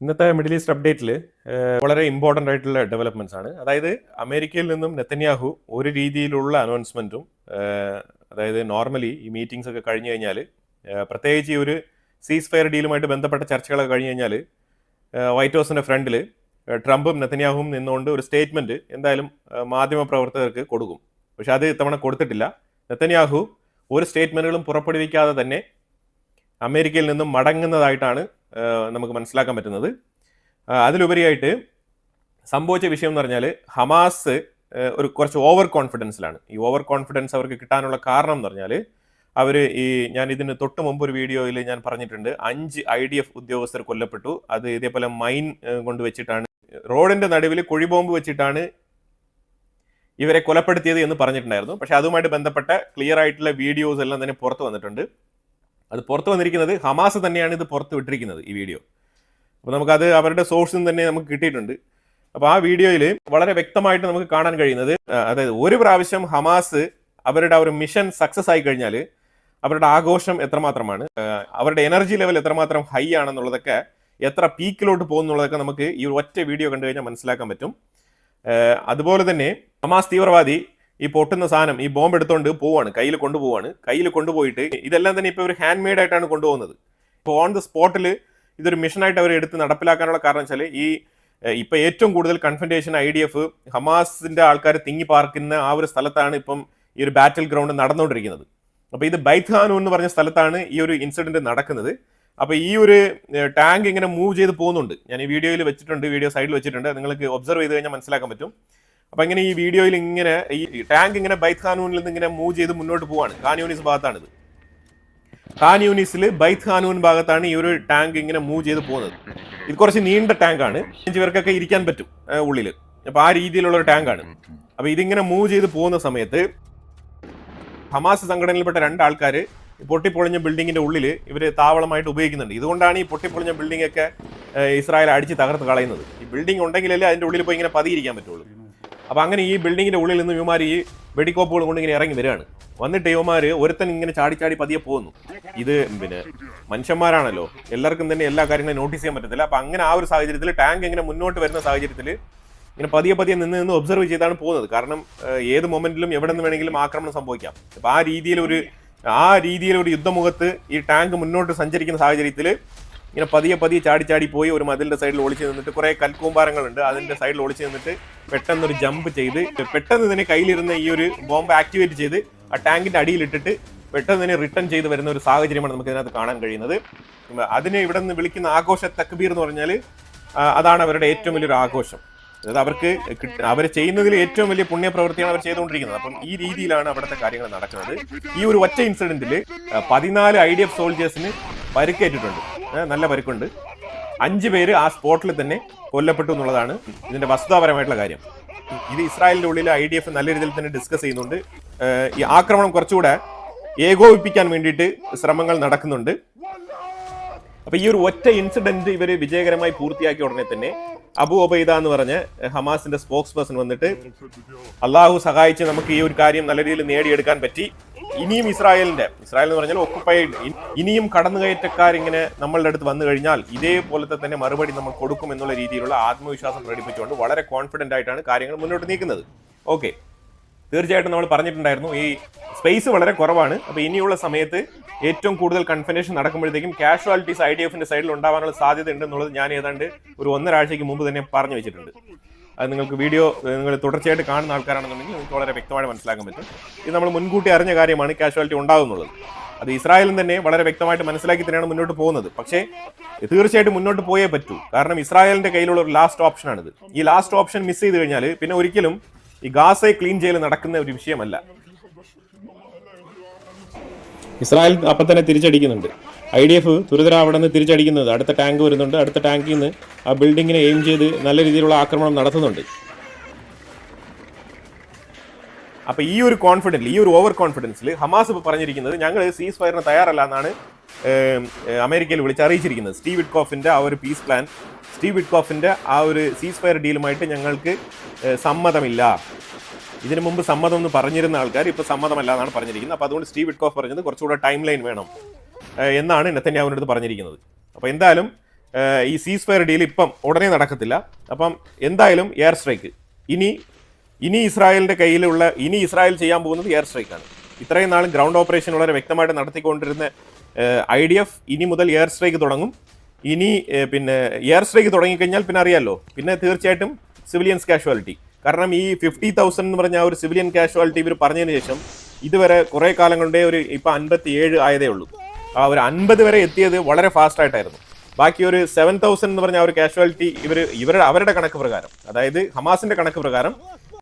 ഇന്നത്തെ middle east അപ്ഡേറ്റിൽ വളരെ important ആയിട്ടുള്ള ഡെവലപ്മെൻറ്റ്സ് ആണ്. അതായത് അമേരിക്കയിൽ നിന്നും നെതന്യാഹു ഒരു രീതിയിലുള്ള അനൗൺസ്മെൻറ്റും, അതായത് നോർമലി ഈ മീറ്റിംഗ്സ് ഒക്കെ കഴിഞ്ഞു കഴിഞ്ഞാൽ, പ്രത്യേകിച്ച് ഈ ഒരു സീസ് ഫയർ ഡീലുമായിട്ട് ബന്ധപ്പെട്ട ചർച്ചകളൊക്കെ കഴിഞ്ഞ് കഴിഞ്ഞാൽ വൈറ്റ് ഹൗസിൻ്റെ ഫ്രണ്ടിൽ ട്രംപും നെതന്യാഹുവും നിന്നുകൊണ്ട് ഒരു സ്റ്റേറ്റ്മെൻറ്റ് എന്തായാലും മാധ്യമപ്രവർത്തകർക്ക് കൊടുക്കും. പക്ഷെ അത് ഇത്തവണ കൊടുത്തിട്ടില്ല. നെതന്യാഹു ഒരു സ്റ്റേറ്റ്മെൻറ്റുകളും പുറപ്പെടുവിക്കാതെ തന്നെ അമേരിക്കയിൽ നിന്നും മടങ്ങുന്നതായിട്ടാണ് നമുക്ക് മനസ്സിലാക്കാൻ പറ്റുന്നത്. അതിലുപരിയായിട്ട് സംഭവിച്ച വിഷയം എന്ന് പറഞ്ഞാൽ ഹമാസ് ഒരു കുറച്ച് ഓവർ കോൺഫിഡൻസിലാണ്. ഈ ഓവർ കോൺഫിഡൻസ് അവർക്ക് കിട്ടാനുള്ള കാരണം എന്ന് പറഞ്ഞാൽ അവർ ഞാൻ ഇതിന് തൊട്ട് മുമ്പ് ഒരു വീഡിയോയിൽ ഞാൻ പറഞ്ഞിട്ടുണ്ട്, 5 IDF ഉദ്യോഗസ്ഥർ കൊല്ലപ്പെട്ടു. അത് ഇതേപോലെ മൈൻ കൊണ്ട് വെച്ചിട്ടാണ്, റോഡിന്റെ നടുവിൽ കുഴിബോംബ് വെച്ചിട്ടാണ് ഇവരെ കൊലപ്പെടുത്തിയത് എന്ന് പറഞ്ഞിട്ടുണ്ടായിരുന്നു. പക്ഷെ അതുമായിട്ട് ബന്ധപ്പെട്ട ക്ലിയർ ആയിട്ടുള്ള വീഡിയോസ് എല്ലാം തന്നെ പുറത്തു വന്നിട്ടുണ്ട്. അത് പുറത്തു വന്നിരിക്കുന്നത് ഹമാസ് തന്നെയാണ് ഇത് പുറത്ത് വിട്ടിരിക്കുന്നത്, ഈ വീഡിയോ. അപ്പോൾ നമുക്കത് അവരുടെ സോഴ്സിൽ നിന്ന് തന്നെ നമുക്ക് കിട്ടിയിട്ടുണ്ട്. അപ്പോൾ ആ വീഡിയോയിൽ വളരെ വ്യക്തമായിട്ട് നമുക്ക് കാണാൻ കഴിയുന്നത്, അതായത് ഒരു പ്രാവശ്യം ഹമാസ് അവരുടെ ഒരു മിഷൻ സക്സസ് ആയി കഴിഞ്ഞാൽ അവരുടെ ആഘോഷം എത്രമാത്രമാണ്, അവരുടെ എനർജി ലെവൽ എത്രമാത്രം ഹൈ ആണെന്നുള്ളതൊക്കെ, എത്ര പീക്കിലോട്ട് പോകുന്നുള്ളതൊക്കെ നമുക്ക് ഈ ഒറ്റ വീഡിയോ കണ്ടു കഴിഞ്ഞാൽ മനസ്സിലാക്കാൻ പറ്റും. അതുപോലെ തന്നെ ഹമാസ് തീവ്രവാദി ഈ പൊട്ടുന്ന സാധനം, ഈ ബോംബ് എടുത്തുകൊണ്ട് പോവാണ്, കയ്യിൽ കൊണ്ടുപോയിട്ട് ഇതെല്ലാം തന്നെ ഇപ്പോൾ ഒരു ഹാൻഡ് മെയ്ഡ് ആയിട്ടാണ് കൊണ്ടുപോകുന്നത്. ഇപ്പോൾ ഓൺ ദ സ്പോട്ടിൽ ഇതൊരു മിഷനായിട്ട് അവർ എടുത്ത് നടപ്പിലാക്കാനുള്ള കാരണം വെച്ചാൽ ഇപ്പം ഏറ്റവും കൂടുതൽ കൺഫ്രണ്ടേഷൻ IDF ഹമാസിന്റെ ആൾക്കാർ തിങ്ങി പാർക്കുന്ന ആ ഒരു സ്ഥലത്താണ് ഇപ്പം ഈ ഒരു ബാറ്റിൽ ഗ്രൗണ്ട് നടന്നുകൊണ്ടിരിക്കുന്നത്. അപ്പോൾ ഇത് ബൈത്ത് ഹാനു എന്ന് പറഞ്ഞ സ്ഥലത്താണ് ഈ ഒരു ഇൻസിഡന്റ് നടക്കുന്നത്. അപ്പോൾ ഈ ഒരു ടാങ്ക് ഇങ്ങനെ മൂവ് ചെയ്ത് പോകുന്നുണ്ട്. ഞാൻ ഈ വീഡിയോയിൽ വെച്ചിട്ടുണ്ട്, വീഡിയോ സൈഡിൽ വെച്ചിട്ടുണ്ട്, നിങ്ങൾക്ക് ഒബ്സർവ് ചെയ്ത് കഴിഞ്ഞാൽ മനസ്സിലാക്കാൻ പറ്റും. അപ്പൊ ഇങ്ങനെ ഈ വീഡിയോയിൽ ഇങ്ങനെ ഈ ടാങ്ക് ഇങ്ങനെ ബൈത്ത് ഖാനൂനിൽ നിന്ന് ഇങ്ങനെ മൂവ് ചെയ്ത് മുന്നോട്ട് പോവാണ്. ഖാൻ യൂണിസ് ഭാഗത്താണിത്. ഖാൻ യൂണിസിൽ ബൈത്ത് ഖാനൂൻ ഭാഗത്താണ് ഈ ഒരു ടാങ്ക് ഇങ്ങനെ മൂവ് ചെയ്ത് പോകുന്നത്. ഇത് കുറച്ച് നീണ്ട ടാങ്കാണ്, 5 പേർക്കൊക്കെ ഇരിക്കാൻ പറ്റും ഉള്ളിൽ. അപ്പൊ ആ രീതിയിലുള്ള ഒരു ടാങ്കാണ്. അപ്പൊ ഇതിങ്ങനെ മൂവ് ചെയ്ത് പോകുന്ന സമയത്ത് ഹമാസ് സംഘടനയിൽപ്പെട്ട 2 ആൾക്കാർ പൊട്ടിപ്പൊളിഞ്ഞ ബിൽഡിങ്ങിന്റെ ഉള്ളിൽ ഇവർ താവളമായിട്ട് ഉപയോഗിക്കുന്നുണ്ട്. ഇതുകൊണ്ടാണ് ഈ പൊട്ടിപ്പൊളിഞ്ഞ ബിൽഡിംഗ് ഒക്കെ ഇസ്രായേൽ അടിച്ച് തകർത്ത് കളയുന്നത്. ഈ ബിൽഡിംഗ് ഉണ്ടെങ്കിലല്ലേ അതിന്റെ ഉള്ളിൽ പോയി ഇങ്ങനെ പതിയിരിക്കാൻ പറ്റുള്ളൂ. അപ്പൊ അങ്ങനെ ഈ ബിൽഡിങ്ങിന്റെ ഉള്ളിൽ നിന്ന് ഇവന്മാർ ഈ വെടിക്കോപ്പുകൾ കൊണ്ട് ഇങ്ങനെ ഇറങ്ങി വരികയാണ്. വന്നിട്ട് ഇവന്മാർ ഒരുത്തൻ ഇങ്ങനെ ചാടി പതിയെ പോകുന്നു. ഇത് മനുഷ്യന്മാരാണല്ലോ, എല്ലാവർക്കും തന്നെ എല്ലാ കാര്യങ്ങളും നോട്ടീസ് ചെയ്യാൻ പറ്റത്തില്ല. അപ്പൊ അങ്ങനെ ആ ഒരു സാഹചര്യത്തിൽ ടാങ്ക് ഇങ്ങനെ മുന്നോട്ട് വരുന്ന സാഹചര്യത്തിൽ ഇങ്ങനെ പതിയെ നിന്ന് ഒബ്സർവ് ചെയ്താണ് പോകുന്നത്. കാരണം ഏത് മൊമെന്റിലും എവിടെ നിന്ന് വേണമെങ്കിലും ആക്രമണം സംഭവിക്കാം. അപ്പൊ ആ രീതിയിൽ ഒരു യുദ്ധമുഖത്ത് ഈ ടാങ്ക് മുന്നോട്ട് സഞ്ചരിക്കുന്ന സാഹചര്യത്തിൽ ഇങ്ങനെ പതിയെ ചാടി പോയി ഒരു മതിലിന്റെ സൈഡിൽ ഒളിച്ചു നിന്നിട്ട് കുറെ കൽക്കൂമ്പാരങ്ങളുണ്ട്, അതിന്റെ സൈഡിൽ ഒളിച്ചു നിന്നിട്ട് പെട്ടെന്നൊരു ജമ്പ് ചെയ്ത് പെട്ടെന്ന് തന്നെ കയ്യിലിരുന്ന ഈ ഒരു ബോംബ് ആക്ടിവേറ്റ് ചെയ്ത് ആ ടാങ്കിന്റെ അടിയിലിട്ടിട്ട് പെട്ടെന്ന് തന്നെ റിട്ടേൺ ചെയ്ത് വരുന്ന ഒരു സാഹചര്യമാണ് നമുക്ക് ഇതിനകത്ത് കാണാൻ കഴിയുന്നത്. അതിനെ ഇവിടെ നിന്ന് വിളിക്കുന്ന ആഘോഷ തക്ബീർ എന്ന് പറഞ്ഞാൽ അതാണ് അവരുടെ ഏറ്റവും വലിയൊരു ആഘോഷം. അതായത് അവർ ചെയ്യുന്നതിൽ ഏറ്റവും വലിയ പുണ്യപ്രവൃത്തിയാണ് അവർ ചെയ്തുകൊണ്ടിരിക്കുന്നത്. അപ്പം ഈ രീതിയിലാണ് അവിടുത്തെ കാര്യങ്ങൾ നടക്കുന്നത്. ഈ ഒരു ഒറ്റ ഇൻസിഡന്റിൽ 14 IDF സോൾജേഴ്സിന് പരിക്കേറ്റിട്ടുണ്ട്, നല്ല പരിക്കുണ്ട്. 5 പേര് ആ സ്പോട്ടിൽ തന്നെ കൊല്ലപ്പെട്ടു എന്നുള്ളതാണ് ഇതിന്റെ വസ്തുതാപരമായിട്ടുള്ള കാര്യം. ഇത് ഇസ്രായേലിന്റെ ഉള്ളിൽ IDF നല്ല രീതിയിൽ തന്നെ ഡിസ്കസ് ചെയ്യുന്നുണ്ട്. ഈ ആക്രമണം കുറച്ചുകൂടെ ഏകോപിപ്പിക്കാൻ വേണ്ടിയിട്ട് ശ്രമങ്ങൾ നടക്കുന്നുണ്ട്. അപ്പൊ ഈ ഒരു ഒറ്റ ഇൻസിഡന്റ് ഇവര് വിജയകരമായി പൂർത്തിയാക്കിയ ഉടനെ തന്നെ അബു ഒബൈദ എന്ന് പറഞ്ഞ ഹമാസിന്റെ സ്പോക്സ് പേഴ്സൺ വന്നിട്ട്, അള്ളാഹു സഹായിച്ച് നമുക്ക് ഈ ഒരു കാര്യം നല്ല രീതിയിൽ നേടിയെടുക്കാൻ പറ്റി. ഇനിയും ഇസ്രായേൽ എന്ന് പറഞ്ഞാൽ ഒക്കുപ്പൈഡ്, ഇനിയും കടന്നുകയറ്റക്കാരിങ്ങനെ നമ്മളുടെ അടുത്ത് വന്നു കഴിഞ്ഞാൽ ഇതേപോലത്തെ തന്നെ മറുപടി നമ്മൾ കൊടുക്കും എന്നുള്ള രീതിയിലുള്ള ആത്മവിശ്വാസം പ്രകടിപ്പിച്ചുകൊണ്ട് വളരെ കോൺഫിഡന്റ് ആയിട്ടാണ് കാര്യങ്ങൾ മുന്നോട്ട് നീക്കുന്നത്. ഓക്കെ, തീർച്ചയായിട്ടും നമ്മൾ പറഞ്ഞിട്ടുണ്ടായിരുന്നു ഈ സ്പേസ് വളരെ കുറവാണ്. അപ്പോൾ ഇനിയുള്ള സമയത്ത് ഏറ്റവും കൂടുതൽ കൺഫർമേഷൻ നടക്കുമ്പോഴത്തേക്കും കാഷ്വാലിറ്റീസ് IDFന്റെ സൈഡിൽ ഉണ്ടാവാനുള്ള സാധ്യത ഉണ്ടെന്നുള്ളത് ഞാൻ ഏതാണ്ട് ഒരു 1.5 ആഴ്ചയ്ക്ക് മുമ്പ് തന്നെ പറഞ്ഞു വെച്ചിട്ടുണ്ട്. അത് നിങ്ങൾക്ക് വീഡിയോ നിങ്ങൾ തുടർച്ചയായിട്ട് കാണുന്ന ആൾക്കാരാണെന്നുണ്ടെങ്കിൽ നിങ്ങൾക്ക് വളരെ വ്യക്തമായി മനസ്സിലാക്കാൻ പറ്റും. ഇത് നമ്മൾ മുൻകൂട്ടി അറിഞ്ഞ കാര്യമാണ്, കാഷ്വാലിറ്റി ഉണ്ടാകുന്നുള്ളത്. അത് ഇസ്രായേലും തന്നെ വളരെ വ്യക്തമായിട്ട് മനസ്സിലാക്കി തന്നെയാണ് മുന്നോട്ട് പോകുന്നത്. പക്ഷേ തീർച്ചയായിട്ടും മുന്നോട്ട് പോയേ പറ്റൂ. കാരണം ഇസ്രായേലിന്റെ കയ്യിലുള്ള ഒരു ലാസ്റ്റ് ഓപ്ഷനാണിത്. ഈ ലാസ്റ്റ് ഓപ്ഷൻ മിസ് ചെയ്ത് കഴിഞ്ഞാൽ പിന്നെ ഒരിക്കലും ഈ ഗാസയെ ക്ലീൻ ചെയ്യൽ നടക്കുന്ന ഒരു വിഷയമല്ല. ഇസ്രായേൽ അപ്പം തന്നെ തിരിച്ചടിക്കുന്നുണ്ട്. IDF തുരിതര അവിടെ നിന്ന് തിരിച്ചടിക്കുന്നത്, അടുത്ത ടാങ്ക് വരുന്നുണ്ട്, അടുത്ത ടാങ്കിൽ നിന്ന് ആ ബിൽഡിങ്ങിനെ എയിം ചെയ്ത് നല്ല രീതിയിലുള്ള ആക്രമണം നടത്തുന്നുണ്ട്. അപ്പൊ ഈ ഒരു ഓവർ കോൺഫിഡൻസിൽ ഹമാസ് ഇപ്പോൾ പറഞ്ഞിരിക്കുന്നത് ഞങ്ങൾ സീസ് ഫയറിന് തയ്യാറല്ല എന്നാണ് അമേരിക്കയിൽ വിളിച്ചറിയിച്ചിരിക്കുന്നത്. സ്റ്റീവ് വിറ്റ്കോഫിന്റെ ആ ഒരു പീസ് പ്ലാൻ, സ്റ്റീവ് വിറ്റ്കോഫിന്റെ ആ ഒരു സീസ് ഫയർ ഡീലുമായിട്ട് ഞങ്ങൾക്ക് സമ്മതമില്ല. ഇതിനു മുമ്പ് സമ്മതം എന്ന് പറഞ്ഞിരുന്ന ആൾക്കാർ ഇപ്പോൾ സമ്മതമല്ല എന്നാണ് പറഞ്ഞിരിക്കുന്നത്. അപ്പോൾ അതുകൊണ്ട് സ്റ്റീവ് വിറ്റ്കോഫ് പറഞ്ഞത് കുറച്ചുകൂടെ ടൈം ലൈൻ വേണം എന്നാണ് നെതന്യാഹുവിൻ്റെ അടുത്ത് പറഞ്ഞിരിക്കുന്നത്. അപ്പോൾ എന്തായാലും ഈ സീസ് ഫയർ ഡീൽ ഇപ്പം ഉടനെ നടക്കത്തില്ല. അപ്പം എന്തായാലും എയർ സ്ട്രൈക്ക് ഇനി ഇസ്രായേലിൻ്റെ കയ്യിലുള്ള ഇസ്രായേൽ ചെയ്യാൻ പോകുന്നത് എയർ സ്ട്രൈക്കാണ്. ഇത്രയും നാളും ഗ്രൗണ്ട് ഓപ്പറേഷൻ വളരെ വ്യക്തമായിട്ട് നടത്തിക്കൊണ്ടിരുന്ന IDF ഇനി മുതൽ എയർ സ്ട്രൈക്ക് തുടങ്ങും. പിന്നെ എയർ സ്ട്രൈക്ക് തുടങ്ങിക്കഴിഞ്ഞാൽ പിന്നെ അറിയാമല്ലോ, പിന്നെ തീർച്ചയായിട്ടും സിവിലിയൻസ് കാഷ്വാലിറ്റി. കാരണം ഈ 50,000 എന്ന് പറഞ്ഞ ഒരു സിവിലിയൻ കാഷ്വാലിറ്റി ഇവർ പറഞ്ഞതിന് ശേഷം ഇതുവരെ കുറേ കാലം കൊണ്ടേ ഇപ്പം 57 ആയതേ ഉള്ളൂ. ആ ഒരു 50 വരെ എത്തിയത് വളരെ ഫാസ്റ്റ് ആയിട്ടായിരുന്നു. ബാക്കി ഒരു 7,000 എന്ന് പറഞ്ഞ ഒരു കാഷ്വാലിറ്റി അവരുടെ കണക്ക് പ്രകാരം, അതായത് ഹമാസിന്റെ കണക്ക് പ്രകാരം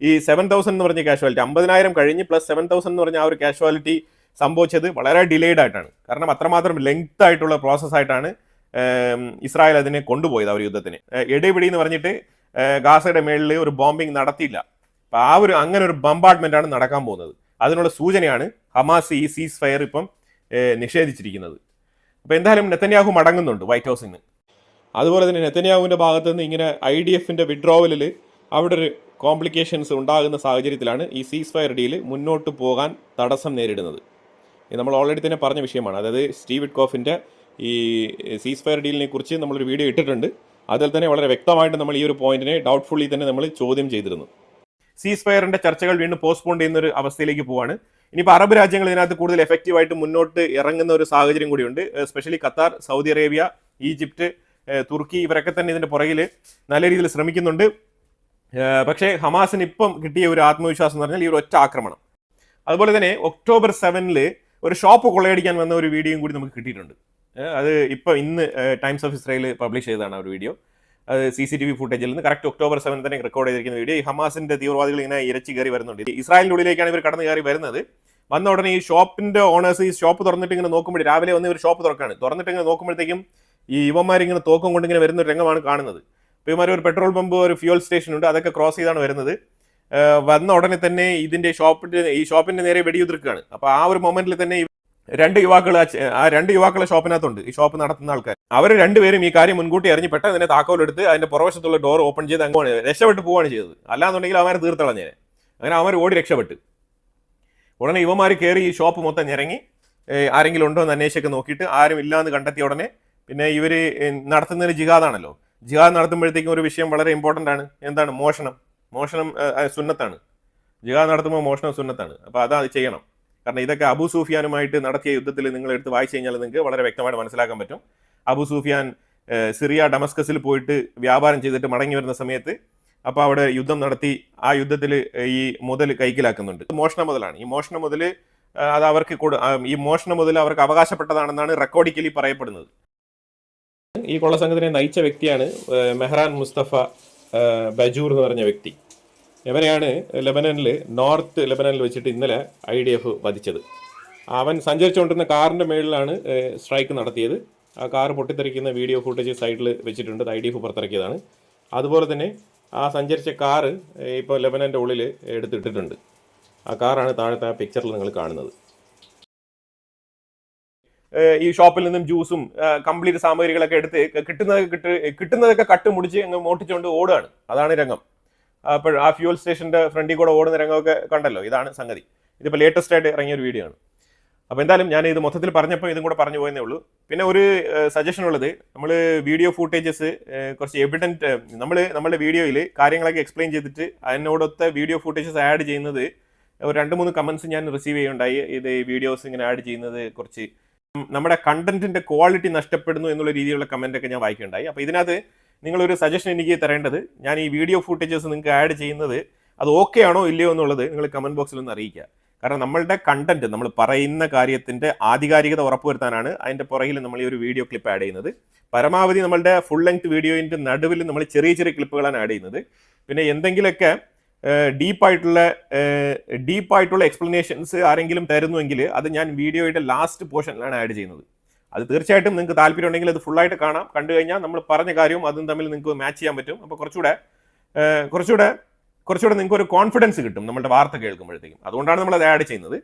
ഈ 7,000 എന്ന് പറഞ്ഞ കാഷ്വാലിറ്റി 50,000 കഴിഞ്ഞ് പ്ലസ് 7,000 എന്ന് പറഞ്ഞ ആ ഒരു കാഷ്വാലിറ്റി സംഭവിച്ചത് വളരെ ഡിലേഡ് ആയിട്ടാണ്. കാരണം അത്രമാത്രം ലെങ്ത് ആയിട്ടുള്ള പ്രോസസ് ആയിട്ടാണ് ഇസ്രായേൽ അതിനെ കൊണ്ടുപോയത്. ആ ഒരു യുദ്ധത്തിന് എടിപിടി എന്ന് പറഞ്ഞിട്ട് ഗാസയുടെ മേളിൽ ഒരു ബോംബിംഗ് നടത്തിയില്ല. അപ്പം അങ്ങനെ ഒരു ബംബാർഡ്മെന്റ് ആണ് നടക്കാൻ പോകുന്നത്. അതിനുള്ള സൂചനയാണ് ഹമാസ് ഈ സീസ് ഫയർ ഇപ്പം നിഷേധിച്ചിരിക്കുന്നത്. അപ്പോൾ എന്തായാലും നെതന്യാഹു മടങ്ങുന്നുണ്ട് വൈറ്റ് ഹൗസിൽ നിന്ന്. അതുപോലെ തന്നെ നെതന്യാഹുവിൻ്റെ ഭാഗത്ത് നിന്ന് ഇങ്ങനെ IDFന്റെ വിഡ്രോവലിൽ അവിടെ ഒരു കോംപ്ലിക്കേഷൻസ് ഉണ്ടാകുന്ന സാഹചര്യത്തിലാണ് ഈ സീസ് ഫയർ ഡീൽ മുന്നോട്ട് പോകാൻ തടസ്സം നേരിടുന്നത്. നമ്മൾ ഓൾറെഡി തന്നെ പറഞ്ഞ വിഷയമാണ്. അതായത് സ്റ്റീവ് വിറ്റ്കോഫിൻ്റെ ഈ സീസ് ഫയർ ഡീലിനെ കുറിച്ച് നമ്മളൊരു വീഡിയോ ഇട്ടിട്ടുണ്ട്. അതിൽ തന്നെ വളരെ വ്യക്തമായിട്ട് നമ്മൾ ഈ ഒരു പോയിന്റിനെ ഡൗട്ട്ഫുള്ളി തന്നെ നമ്മൾ ചോദ്യം ചെയ്തിരുന്നു. സീസ് ഫയറിന്റെ ചർച്ചകൾ വീണ്ടും പോസ്റ്റ്പോൺ ചെയ്യുന്ന ഒരു അവസ്ഥയിലേക്ക് പോവാണ്. ഇനിയിപ്പോൾ അറബ് രാജ്യങ്ങൾ ഇതിനകത്ത് കൂടുതൽ എഫക്റ്റീവായിട്ട് മുന്നോട്ട് ഇറങ്ങുന്ന ഒരു സാഹചര്യം കൂടിയുണ്ട്. Especially Qatar, Saudi Arabia, Egypt, തുർക്കി ഇവരൊക്കെ തന്നെ ഇതിന്റെ പുറകിൽ നല്ല രീതിയിൽ ശ്രമിക്കുന്നുണ്ട്. പക്ഷേ ഹമാസിന് ഇപ്പം കിട്ടിയ ഒരു ആത്മവിശ്വാസം എന്ന് പറഞ്ഞാൽ ഈ ഒരു ഒറ്റ ആക്രമണം. അതുപോലെ തന്നെ October 7 ഒരു ഷോപ്പ് കൊള്ളയടിക്കാൻ വന്ന ഒരു വീഡിയോയും കൂടി നമുക്ക് കിട്ടിയിട്ടുണ്ട്. അത് ഇന്ന് ടൈംസ് ഓഫ് ഇസ്രായേൽ പബ്ലിഷ് ചെയ്തതാണ് ആ ഒരു വീഡിയോ. അത് CCTV ഫുട്ടേജിൽ നിന്ന് കറക്റ്റ് October 7 തന്നെ റെക്കോർഡ് ചെയ്തിരിക്കുന്ന വീഡിയോ. ഈ ഹമാസിന്റെ തീവ്രവാദികൾ ഇങ്ങനെ ഇരച്ചു കയറി വരുന്നുണ്ട്. ഇസ്രായേലിന്റെ ഉള്ളിലേക്കാണ് ഇവർ കടന്നു കയറി വരുന്നത്. വന്ന ഉടനെ ഈ ഷോപ്പിന്റെ ഓണേഴ്സ് ഈ ഷോപ്പ് തുറന്നിട്ട് ഇങ്ങനെ നോക്കുമ്പോൾ, രാവിലെ വന്ന് ഇവർ ഷോപ്പ് തുറക്കാണ്, തുറന്നിട്ട് ഇങ്ങനെ നോക്കുമ്പോഴത്തേക്കും ഈ യുവന്മാരിങ്ങനെ തോക്കം കൊണ്ട് ഇങ്ങനെ വരുന്ന ഒരു രംഗമാണ് കാണുന്നത്. അപ്പോൾ ഇവന്മാർ ഒരു പെട്രോൾ പമ്പ്, ഒരു ഫ്യൂൽ സ്റ്റേഷൻ ഉണ്ട്, അതൊക്കെ ക്രോസ് ചെയ്താണ് വരുന്നത്. വന്ന ഉടനെ തന്നെ ഈ ഷോപ്പിന്റെ നേരെ വെടിയുതിർക്കുകയാണ്. അപ്പോൾ ആ ഒരു മൊമെന്റിൽ തന്നെ രണ്ട് യുവാക്കളെ ഷോപ്പിനകത്തുണ്ട്, ഈ ഷോപ്പ് നടത്തുന്ന ആൾക്കാർ. അവർ രണ്ടുപേരും ഈ കാര്യം മുൻകൂട്ടി അറിഞ്ഞ് പെട്ടെന്ന് തന്നെ താക്കോലെടുത്ത് അതിന്റെ പുറവശത്തുള്ള ഡോർ ഓപ്പൺ ചെയ്ത് അങ്ങോട്ട് രക്ഷപ്പെട്ട് പോവുകയാണ് ചെയ്തത്. അല്ലാന്നുണ്ടെങ്കിൽ അവരെ തീർത്തളഞ്ഞേനെ. അങ്ങനെ അവർ ഓടി രക്ഷപ്പെട്ട്. ഉടനെ യുവമാർ കയറി ഈ ഷോപ്പ് മൊത്തം ഞെരങ്ങി ആരെങ്കിലും ഉണ്ടോ എന്ന് അന്വേഷിച്ചൊക്കെ നോക്കിയിട്ട് ആരും ഇല്ലാന്ന് കണ്ടെത്തിയ ഉടനെ പിന്നെ ഇവർ നടത്തുന്നതിന് ജിഹാദാണല്ലോ. ജിഹാദ് നടത്തുമ്പോഴത്തേക്കും ഒരു വിഷയം വളരെ ഇമ്പോർട്ടൻ്റ് ആണ്. എന്താണ്? മോഷണം സുന്നത്താണ്. ജിഹാദ് നടത്തുമ്പോൾ മോഷണം സുന്നത്താണ്. അപ്പോൾ അത് ചെയ്യണം. കാരണം ഇതൊക്കെ അബു സൂഫിയാനുമായിട്ട് നടത്തിയ യുദ്ധത്തിൽ നിങ്ങൾ എടുത്ത് വായിച്ചു കഴിഞ്ഞാൽ നിങ്ങൾക്ക് വളരെ വ്യക്തമായിട്ട് മനസ്സിലാക്കാൻ പറ്റും. അബു സൂഫിയാൻ സിറിയ ഡമസ്കസിൽ പോയിട്ട് വ്യാപാരം ചെയ്തിട്ട് മടങ്ങി വരുന്ന സമയത്ത് അപ്പോൾ അവിടെ യുദ്ധം നടത്തി ആ യുദ്ധത്തിൽ ഈ മുതൽ കൈക്കലാക്കുന്നുണ്ട്. മോഷണ മുതലാണ്. ഈ മോഷണ മുതൽ അത് അവർക്ക് അവകാശപ്പെട്ടതാണെന്നാണ് റെക്കോർഡിക്കലി പറയപ്പെടുന്നത്. ഈ കൊള്ളസംഘത്തിനെ നയിച്ച വ്യക്തിയാണ് മെഹ്റാൻ മുസ്തഫ ബജൂർ എന്ന് പറഞ്ഞ വ്യക്തി. ഇവനെയാണ് നോർത്ത് ലെബനനിൽ വെച്ചിട്ട് ഇന്നലെ IDF വധിച്ചത്. അവൻ സഞ്ചരിച്ചുകൊണ്ടിരുന്ന കാറിൻ്റെ മേളിലാണ് സ്ട്രൈക്ക് നടത്തിയത്. ആ കാർ പൊട്ടിത്തെറിക്കുന്ന വീഡിയോ ഫുട്ടേജ് സൈഡിൽ വെച്ചിട്ടുണ്ട്. IDF പുറത്തിറക്കിയതാണ്. അതുപോലെ തന്നെ ആ സഞ്ചരിച്ച കാറ് ഇപ്പോൾ ലെബനൻ്റെ ഉള്ളിൽ എടുത്തിട്ടിട്ടുണ്ട്. ആ കാറാണ് താഴത്തെ ആ പിക്ചറിൽ നിങ്ങൾ കാണുന്നത്. ഈ ഷോപ്പിൽ നിന്നും ജ്യൂസും കംപ്ലീറ്റ് സാമഗ്രികളൊക്കെ എടുത്ത് കിട്ടുന്നതൊക്കെ കട്ട് മുടിച്ച് അങ്ങ് മോട്ടിച്ചുകൊണ്ട് ഓടുകയാണ്. അതാണ് രംഗം. അപ്പോൾ ആ ഫ്യൂൽ സ്റ്റേഷൻ്റെ ഫ്രണ്ടിൽ കൂടെ ഓടുന്ന രംഗമൊക്കെ കണ്ടല്ലോ. ഇതാണ് സംഗതി. ഇതിപ്പോൾ ലേറ്റസ്റ്റ് ആയിട്ട് ഇറങ്ങിയ ഒരു വീഡിയോ ആണ്. അപ്പോൾ എന്തായാലും ഞാൻ ഇത് മൊത്തത്തിൽ പറഞ്ഞപ്പോൾ ഇതും കൂടെ പറഞ്ഞു പോയെന്നേ ഉള്ളൂ. പിന്നെ ഒരു സജഷൻ ഉള്ളത്, നമ്മൾ വീഡിയോ ഫൂട്ടേജസ് കുറച്ച് എവിഡൻറ്റ് നമ്മുടെ വീഡിയോയിൽ കാര്യങ്ങളൊക്കെ എക്സ്പ്ലെയിൻ ചെയ്തിട്ട് അതിനോടൊത്ത വീഡിയോ ഫൂട്ടേജസ് ആഡ് ചെയ്യുന്നത് ഒരു 2-3 കമൻസ് ഞാൻ റിസീവ് ചെയ്യുകയുണ്ടായി. ഇത് വീഡിയോസ് ഇങ്ങനെ ആഡ് ചെയ്യുന്നത് കുറച്ച് നമ്മുടെ കണ്ടന്റിന്റെ ക്വാളിറ്റി നഷ്ടപ്പെടുന്നു എന്നുള്ള രീതിയിലുള്ള കമൻ്റൊക്കെ ഞാൻ വായിക്കുകയുണ്ടായി. അപ്പോൾ ഇതിനകത്ത് നിങ്ങളൊരു സജഷൻ എനിക്ക് തരേണ്ടത്, ഞാൻ ഈ വീഡിയോ ഫൂട്ടേജസ് നിങ്ങൾക്ക് ആഡ് ചെയ്യുന്നത് അത് ഓക്കെ ആണോ ഇല്ലയോ എന്നുള്ളത് നിങ്ങൾ കമൻറ്റ് ബോക്സിൽ ഒന്ന് അറിയിക്കുക. കാരണം നമ്മളുടെ കണ്ടന്റ്, നമ്മൾ പറയുന്ന കാര്യത്തിൻ്റെ ആധികാരികത ഉറപ്പുവരുത്താനാണ് അതിൻ്റെ പുറകിൽ നമ്മൾ ഈ ഒരു വീഡിയോ ക്ലിപ്പ് ആഡ് ചെയ്യുന്നത്. പരമാവധി നമ്മളുടെ ഫുൾ ലെങ്ത് വീഡിയോയിൻ്റെ നടുവിൽ നമ്മൾ ചെറിയ ചെറിയ ക്ലിപ്പുകളാണ് ആഡ് ചെയ്യുന്നത്. പിന്നെ എന്തെങ്കിലുമൊക്കെ ഡീപ്പായിട്ടുള്ള എക്സ്പ്ലനേഷൻസ് ആരെങ്കിലും തരുന്നുവെങ്കിൽ അത് ഞാൻ വീഡിയോയുടെ ലാസ്റ്റ് പോർഷനിലാണ് ആഡ് ചെയ്യുന്നത്. അത് തീർച്ചയായിട്ടും നിങ്ങൾക്ക് താല്പര്യം ഉണ്ടെങ്കിൽ അത് ഫുള്ളായിട്ട് കാണാം. കണ്ടു കഴിഞ്ഞാൽ നമ്മൾ പറഞ്ഞ കാര്യവും അതും തമ്മിൽ നിങ്ങൾക്ക് മാച്ച് ചെയ്യാൻ പറ്റും. അപ്പോൾ കുറച്ചുകൂടെ നിങ്ങൾക്ക് ഒരു കോൺഫിഡൻസ് കിട്ടും നമ്മുടെ വാർത്ത കേൾക്കുമ്പോഴത്തേക്കും. അതുകൊണ്ടാണ് നമ്മൾ അത് ആഡ് ചെയ്യുന്നത്.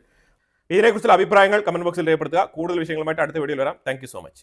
ഇതിനെക്കുറിച്ചുള്ള അഭിപ്രായങ്ങൾ കമന്റ് ബോക്സിൽ രേഖപ്പെടുത്തുക. കൂടുതൽ വിഷയങ്ങളുമായിട്ട് അടുത്ത വീഡിയോയിൽ വരാം. Thank you so much.